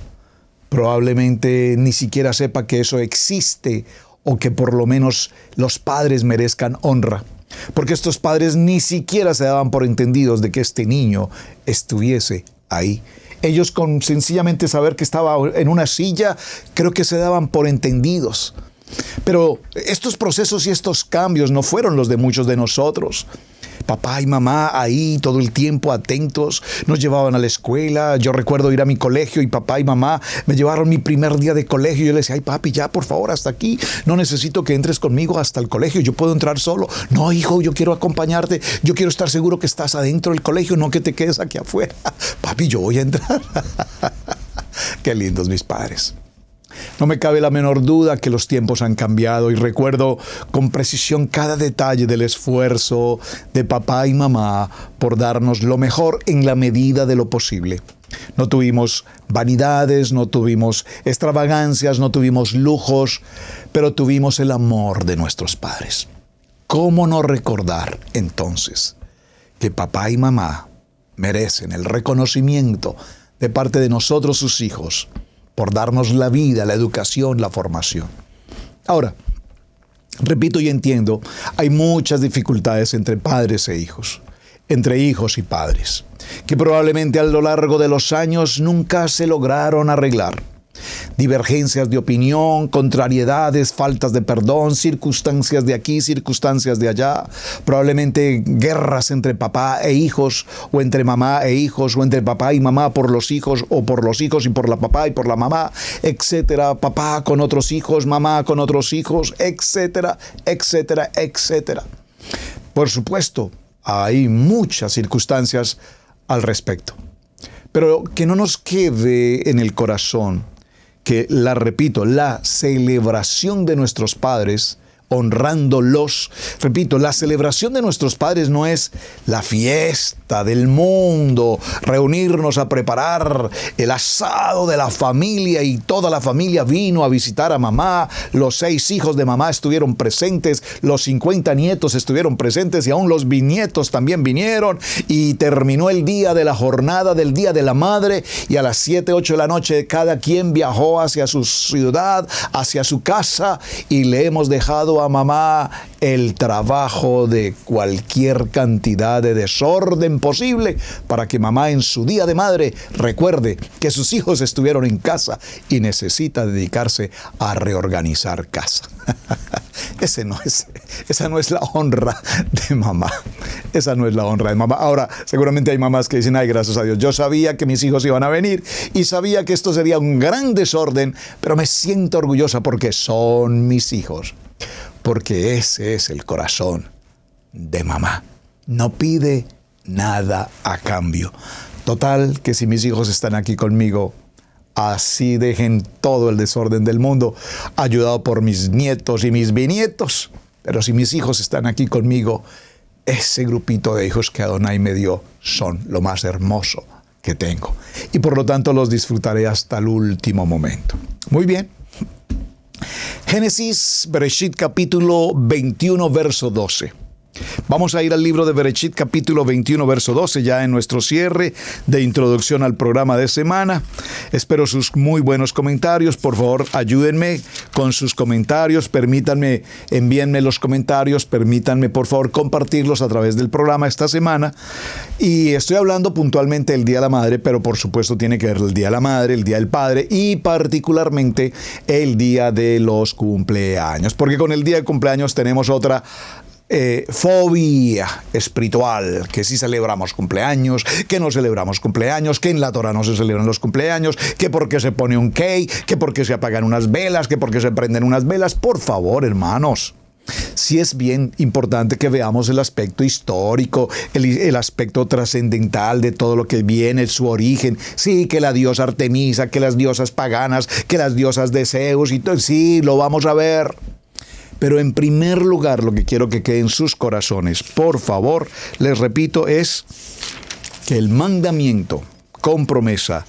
Probablemente ni siquiera sepa que eso existe, o que por lo menos los padres merezcan honra. Porque estos padres ni siquiera se daban por entendidos de que este niño estuviese ahí. Ellos, con sencillamente saber que estaba en una silla, creo que se daban por entendidos. Pero estos procesos y estos cambios no fueron los de muchos de nosotros. Papá y mamá ahí todo el tiempo atentos, nos llevaban a la escuela. Yo recuerdo ir a mi colegio y papá y mamá me llevaron mi primer día de colegio. Yo le decía, ay papi, ya por favor, hasta aquí. No necesito que entres conmigo hasta el colegio, yo puedo entrar solo. No, hijo, yo quiero acompañarte. Yo quiero estar seguro que estás adentro del colegio, no que te quedes aquí afuera. Papi, yo voy a entrar. Qué lindos mis padres. No me cabe la menor duda que los tiempos han cambiado, y recuerdo con precisión cada detalle del esfuerzo de papá y mamá por darnos lo mejor en la medida de lo posible. No tuvimos vanidades, no tuvimos extravagancias, no tuvimos lujos, pero tuvimos el amor de nuestros padres. ¿Cómo no recordar entonces que papá y mamá merecen el reconocimiento de parte de nosotros, sus hijos, por darnos la vida, la educación, la formación? Ahora, repito y entiendo, hay muchas dificultades entre padres e hijos, entre hijos y padres, que probablemente a lo largo de los años nunca se lograron arreglar. Divergencias de opinión, contrariedades, faltas de perdón, circunstancias de aquí, circunstancias de allá, probablemente guerras entre papá e hijos, o entre mamá e hijos, o entre papá y mamá por los hijos, o por los hijos y por la papá y por la mamá, etcétera, papá con otros hijos, mamá con otros hijos, etcétera, etcétera, etcétera. Por supuesto, hay muchas circunstancias al respecto, pero que no nos quede en el corazón que la celebración de nuestros padres, honrándolos. Repito, la celebración de nuestros padres no es la fiesta del mundo, reunirnos a preparar el asado de la familia y toda la familia vino a visitar a mamá, los 6 hijos de mamá estuvieron presentes, los 50 nietos estuvieron presentes y aún los bisnietos también vinieron, y terminó el día de la jornada del Día de la Madre, y a las 7, 8 de la noche cada quien viajó hacia su ciudad, hacia su casa, y le hemos dejado a mamá el trabajo de cualquier cantidad de desorden posible para que mamá en su día de madre recuerde que sus hijos estuvieron en casa y necesita dedicarse a reorganizar casa. Esa no es la honra de mamá. Esa no es la honra de mamá. Ahora, seguramente hay mamás que dicen, ay, gracias a Dios, yo sabía que mis hijos iban a venir y sabía que esto sería un gran desorden, pero me siento orgullosa porque son mis hijos. Porque ese es el corazón de mamá. No pide nada a cambio. Total, que si mis hijos están aquí conmigo, así dejen todo el desorden del mundo, ayudado por mis nietos y mis bisnietos. Pero si mis hijos están aquí conmigo, ese grupito de hijos que Adonai me dio son lo más hermoso que tengo. Y por lo tanto los disfrutaré hasta el último momento. Muy bien. Génesis, Bereshit, capítulo 21, verso 12. Vamos a ir al libro de Bereshit, capítulo 21, verso 12, ya en nuestro cierre de introducción al programa de semana. Espero sus muy buenos comentarios. Por favor, ayúdenme con sus comentarios. Permítanme, envíenme los comentarios. Permítanme, por favor, compartirlos a través del programa esta semana. Y estoy hablando puntualmente del Día de la Madre, pero por supuesto tiene que ver el Día de la Madre, el Día del Padre y particularmente el Día de los Cumpleaños. Porque con el Día de Cumpleaños tenemos otra fobia espiritual, que si celebramos cumpleaños, que no celebramos cumpleaños, que en la Torah no se celebran los cumpleaños, que porque se pone un cake, que porque se apagan unas velas, que porque se prenden unas velas. Por favor, hermanos, sí es bien importante que veamos el aspecto histórico, el aspecto trascendental de todo lo que viene, su origen. Sí, que la diosa Artemisa, que las diosas paganas, que las diosas de Zeus, y todo, sí, lo vamos a ver. Pero en primer lugar, lo que quiero que quede en sus corazones, por favor, les repito, es que el mandamiento con promesa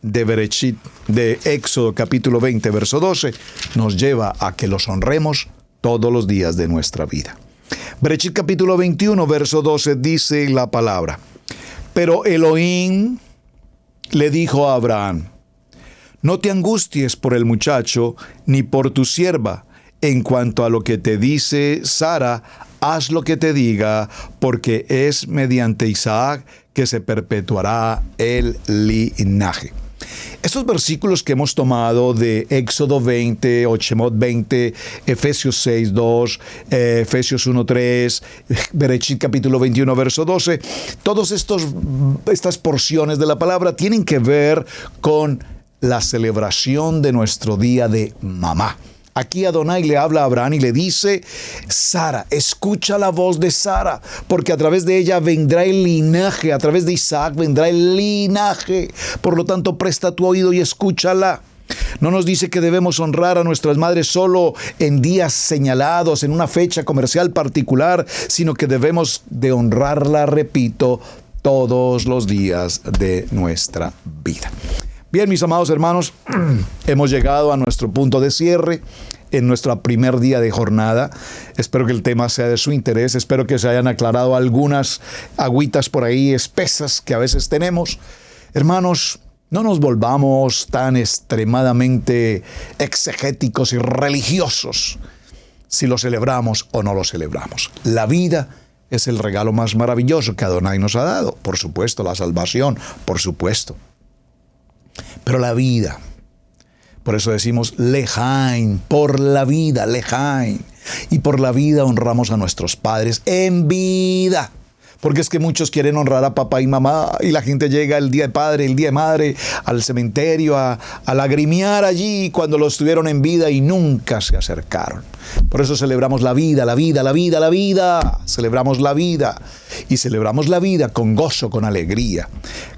de Bereshit, de Éxodo capítulo 20, verso 12, nos lleva a que los honremos todos los días de nuestra vida. Bereshit capítulo 21, verso 12, dice la palabra: pero Elohim le dijo a Abraham: no te angusties por el muchacho ni por tu sierva. En cuanto a lo que te dice Sara, haz lo que te diga, porque es mediante Isaac que se perpetuará el linaje. Estos versículos que hemos tomado de Éxodo 20, Shemot 20, Efesios 6, 2, Efesios 1, 3, Bereshit capítulo 21, verso 12, todas estas porciones de la palabra tienen que ver con la celebración de nuestro día de mamá. Aquí Adonai le habla a Abraham y le dice: Sara, escucha la voz de Sara, porque a través de ella vendrá el linaje, a través de Isaac vendrá el linaje. Por lo tanto, presta tu oído y escúchala. No nos dice que debemos honrar a nuestras madres solo en días señalados, en una fecha comercial particular, sino que debemos de honrarla, repito, todos los días de nuestra vida. Bien, mis amados hermanos, hemos llegado a nuestro punto de cierre en nuestro primer día de jornada. Espero que el tema sea de su interés. Espero que se hayan aclarado algunas agüitas por ahí espesas que a veces tenemos. Hermanos, no nos volvamos tan extremadamente exegéticos y religiosos si lo celebramos o no lo celebramos. La vida es el regalo más maravilloso que Adonai nos ha dado. Por supuesto, la salvación, por supuesto. Pero la vida, por eso decimos lejain, por la vida, lejain. Y por la vida honramos a nuestros padres en vida. Porque es que muchos quieren honrar a papá y mamá y la gente llega el día de padre, el día de madre, al cementerio a lagrimear allí cuando los tuvieron en vida y nunca se acercaron. Por eso celebramos la vida, la vida, la vida, la vida. Celebramos la vida y celebramos la vida con gozo, con alegría,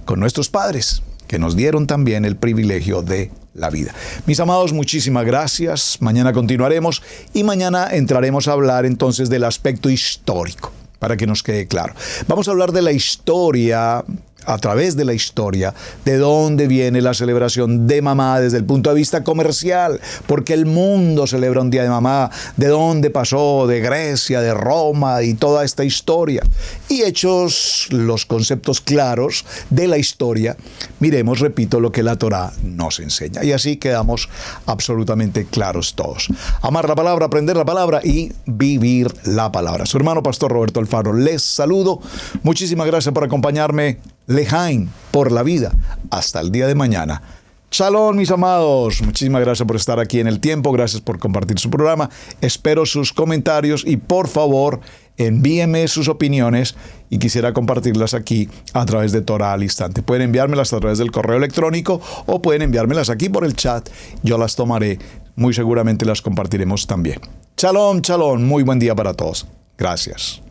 con nuestros padres, que nos dieron también el privilegio de la vida. Mis amados, muchísimas gracias. Mañana continuaremos y mañana entraremos a hablar entonces del aspecto histórico, para que nos quede claro. Vamos a hablar de la historia, a través de la historia, de dónde viene la celebración de mamá desde el punto de vista comercial, porque el mundo celebra un día de mamá, de dónde pasó, de Grecia, de Roma y toda esta historia. Y hechos los conceptos claros de la historia, miremos, repito, lo que la Torá nos enseña. Y así quedamos absolutamente claros todos. Amar la palabra, aprender la palabra y vivir la palabra. Su hermano Pastor Roberto Alfaro, les saludo. Muchísimas gracias por acompañarme. Lejain, por la vida. Hasta el día de mañana. Shalom, mis amados. Muchísimas gracias por estar aquí en el tiempo. Gracias por compartir su programa. Espero sus comentarios y por favor envíenme sus opiniones y quisiera compartirlas aquí a través de Torah al Instante. Pueden enviármelas a través del correo electrónico o pueden enviármelas aquí por el chat. Yo las tomaré. Muy seguramente las compartiremos también. Shalom, shalom. Muy buen día para todos. Gracias.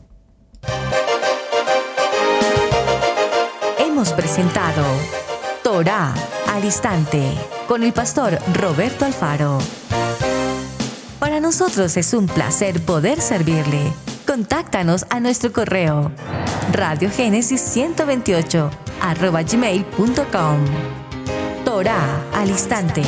Hemos presentado Torah al Instante con el pastor Roberto Alfaro. Para nosotros es un placer poder servirle. Contáctanos a nuestro correo radiogenesis128@gmail.com. Torah al Instante.